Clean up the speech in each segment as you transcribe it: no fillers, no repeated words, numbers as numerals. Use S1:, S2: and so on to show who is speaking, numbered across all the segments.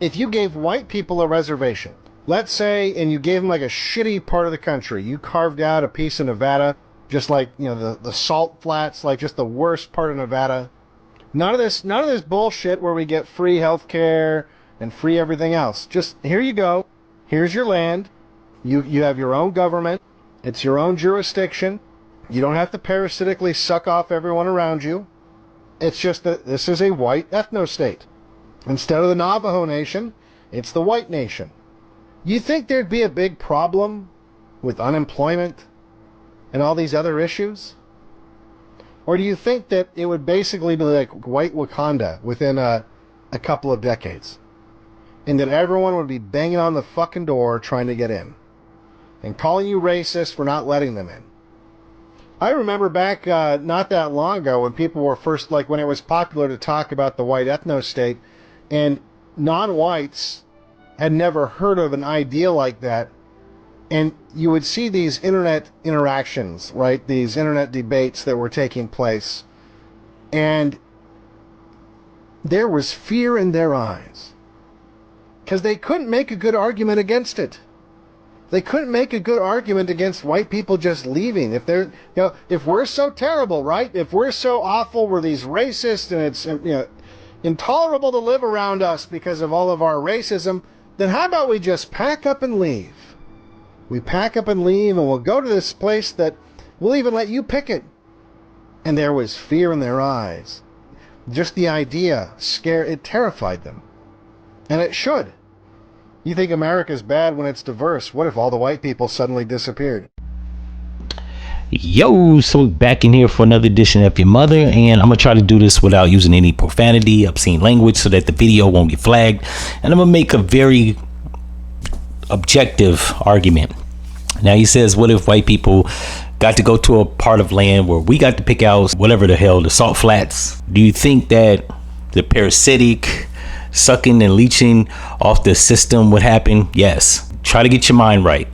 S1: If you gave white people a reservation, let's say, and you gave them like a shitty part of the country, you carved out a piece of Nevada, just like, the salt flats, like just the worst part of Nevada. None of this bullshit where we get free healthcare and free everything else. Just here you go. Here's your land. You have your own government. It's your own jurisdiction. You don't have to parasitically suck off everyone around you. It's just that this is a white ethnostate. Instead of the Navajo Nation, it's the white nation. You think there'd be a big problem with unemployment and all these other issues? Or do you think that it would basically be like white Wakanda within a couple of decades? And that everyone would be banging on the fucking door trying to get in. And calling you racist for not letting them in. I remember back not that long ago when people were first, like when it was popular to talk about the white ethnostate, and non-whites had never heard of an idea like that. And you would see these internet interactions, right? These internet debates that were taking place. And there was fear in their eyes. Because they couldn't make a good argument against it. They couldn't make a good argument against white people just leaving. If they're, if we're so terrible, right? If we're so awful, we're these racists, and it's, intolerable to live around us because of all of our racism, then how about we just pack up and leave? We pack up and leave, and we'll go to this place that we'll even let you pick it. And there was fear in their eyes. Just the idea, it terrified them. And it should. You think America's bad when it's diverse. What if all the white people suddenly disappeared?
S2: Yo, so back in here for another edition of F-ya-Motha, and I'm gonna try to do this without using any profanity, obscene language, so that the video won't get flagged. And I'm gonna make a very objective argument. Now, he says, what if white people got to go to a part of land where we got to pick out whatever the hell, the salt flats? Do you think that the parasitic sucking and leeching off the system would happen? Yes. Try to get your mind right.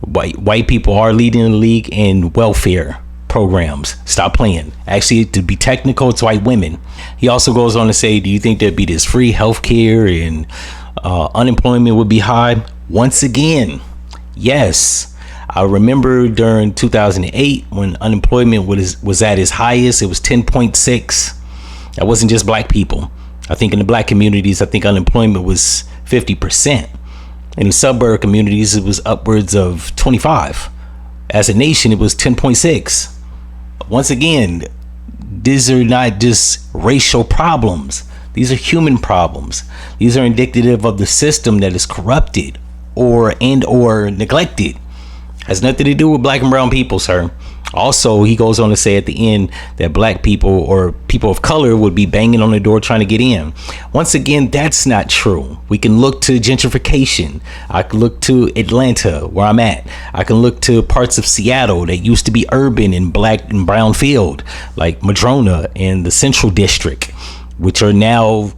S2: White people are leading the league in welfare programs. Stop playing. Actually, to be technical, it's white women. He also goes on to say, do you think there'd be this free healthcare and unemployment would be high? Once again, yes. I remember during 2008 when unemployment was at its highest. It was 10.6. That wasn't just black people. I think in the black communities, I think unemployment was 50%. In the suburb communities, it was upwards of 25. As a nation, it was 10.6. Once again, these are not just racial problems. These are human problems. These are indicative of the system that is corrupted or neglected. Has nothing to do with black and brown people, sir. Also, he goes on to say at the end that black people or people of color would be banging on the door trying to get in. Once again, that's not true. We can look to gentrification. I can look to Atlanta, where I'm at. I can look to parts of Seattle that used to be urban and black and brown field, like Madrona and the Central District, which are now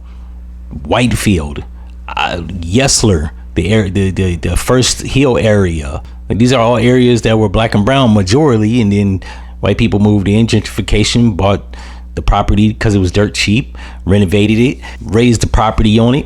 S2: white field. Yesler, the First Hill area. These are all areas that were black and brown majority, and then white people moved in. Gentrification, bought the property because it was dirt cheap, renovated it, raised the property on it.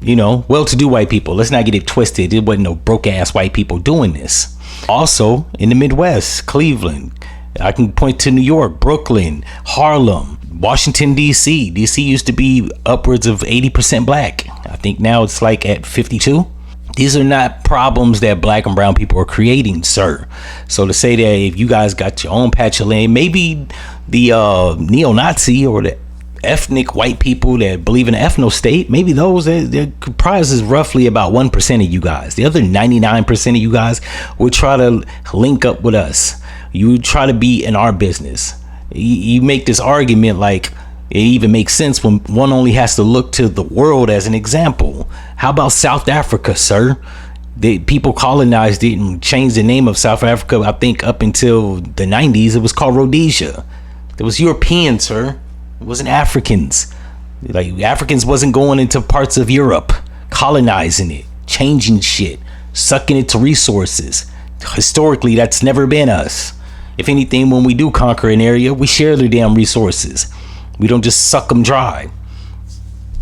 S2: Well-to-do white people. Let's not get it twisted. It wasn't no broke-ass white people doing this. Also, in the Midwest, Cleveland. I can point to New York, Brooklyn, Harlem, Washington, D.C. D.C. used to be upwards of 80% black. I think now it's like at 52. These are not problems that black and brown people are creating, sir. So to say that if you guys got your own patch of land, maybe the neo-Nazi or the ethnic white people that believe in the ethnostate, maybe those that comprises roughly about 1% of you guys. The other 99% of you guys will try to link up with us. You try to be in our business. You make this argument like it even makes sense when one only has to look to the world as an example. How about South Africa, sir? The people colonized it and changed the name of South Africa. I think up until the 90s, it was called Rhodesia. It was European, sir. It wasn't Africans. Like, Africans wasn't going into parts of Europe, colonizing it, changing shit, sucking it to resources. Historically, that's never been us. If anything, when we do conquer an area, we share the damn resources. We don't just suck them dry.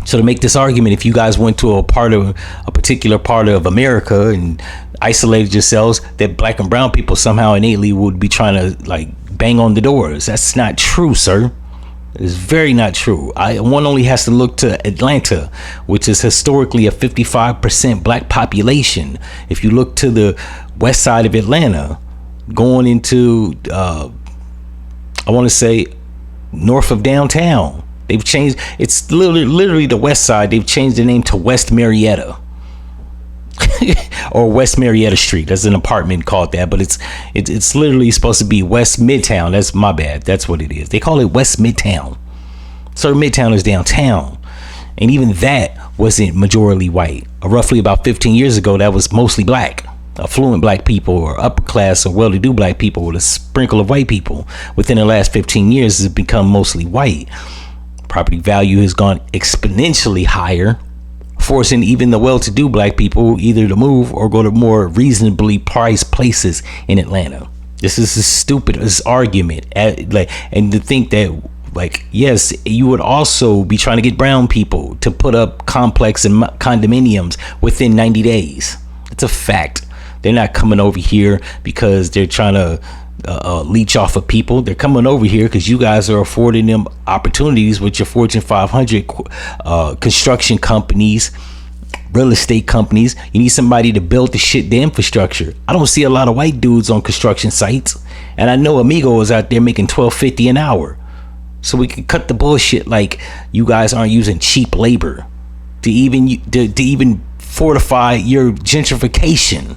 S2: So to make this argument, if you guys went to a particular part of America and isolated yourselves, that black and brown people somehow innately would be trying to like bang on the doors. That's not true, sir. It's very not true. One only has to look to Atlanta, which is historically a 55% black population. If you look to the west side of Atlanta, going into, I want to say, north of downtown, they've changed. It's literally the west side. They've changed the name to West Marietta. Or West Marietta Street. There's an apartment called that, but it's literally supposed to be West Midtown. That's my bad. That's what it is. They call it West Midtown. So Midtown is downtown, and even that wasn't majority white. Roughly about 15 years ago, that was mostly black, affluent black people, or upper class or well-to-do black people with a sprinkle of white people. Within the last 15 years, it's become mostly white. Property value has gone exponentially higher, forcing even the well-to-do black people either to move or go to more reasonably priced places in Atlanta. This is the stupidest argument. And to think that, like, yes, you would also be trying to get brown people to put up complex and condominiums within 90 days. It's a fact. They're not coming over here because they're trying to leech off of people. They're coming over here because you guys are affording them opportunities with your Fortune 500 construction companies, real estate companies. You need somebody to build the infrastructure. I don't see a lot of white dudes on construction sites, and I know Amigo is out there making $12.50 an hour. So we can cut the bullshit. Like, you guys aren't using cheap labor to even fortify your gentrification.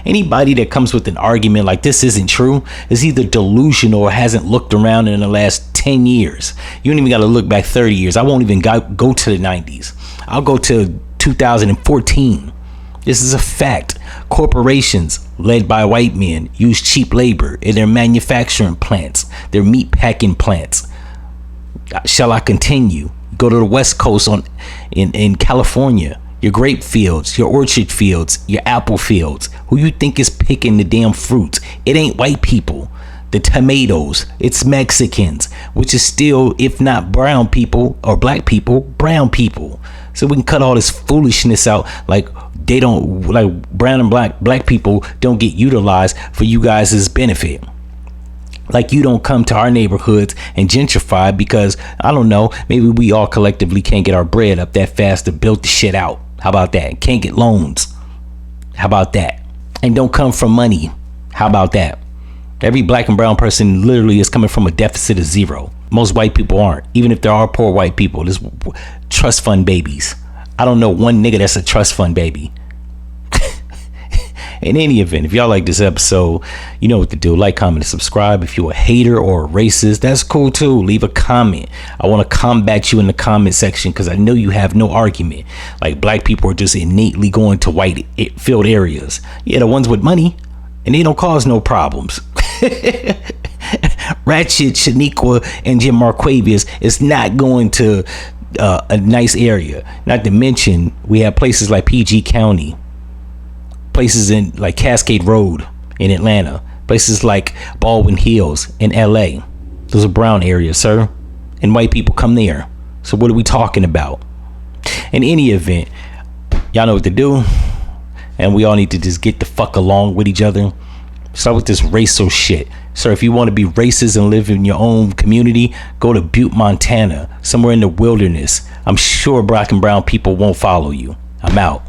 S2: Anybody that comes with an argument like this isn't true is either delusional or hasn't looked around in the last 10 years. You don't even got to look back 30 years. I won't even go to the 90s. I'll go to 2014. This is a fact. Corporations led by white men use cheap labor in their manufacturing plants, their meat packing plants. Shall I continue? Go to the West Coast in California. Your grape fields, your orchard fields, your apple fields. Who you think is picking the damn fruits? It ain't white people. The tomatoes, it's Mexicans, which is still, if not brown people or black people, brown people. So we can cut all this foolishness out. Like, they don't, like, brown and black people don't get utilized for you guys' benefit. Like, you don't come to our neighborhoods and gentrify because, I don't know, maybe we all collectively can't get our bread up that fast to build the shit out. How about that? Can't get loans. How about that? And don't come from money. How about that? Every black and brown person literally is coming from a deficit of zero. Most white people aren't. Even if there are poor white people, there's trust fund babies. I don't know one nigga that's a trust fund baby. In any event, if y'all like this episode, you know what to do. Like, comment, and subscribe. If you're a hater or a racist, that's cool too. Leave a comment. I want to combat you in the comment section because I know you have no argument. Like, black people are just innately going to white filled areas. Yeah, the ones with money, and they don't cause no problems. Ratchet, Shaniqua, and Jim Marquavius is not going to a nice area. Not to mention, we have places like PG County, places in like Cascade Road in Atlanta, places like Baldwin Hills in LA. Those are brown areas, sir, and white people come there. So what are we talking about? In any event, y'all know what to do, and we all need to just get the fuck along with each other. Start with this racial shit. Sir, if you want to be racist and live in your own community, go to Butte, Montana, somewhere in the wilderness. I'm sure black and brown people won't follow you. I'm out.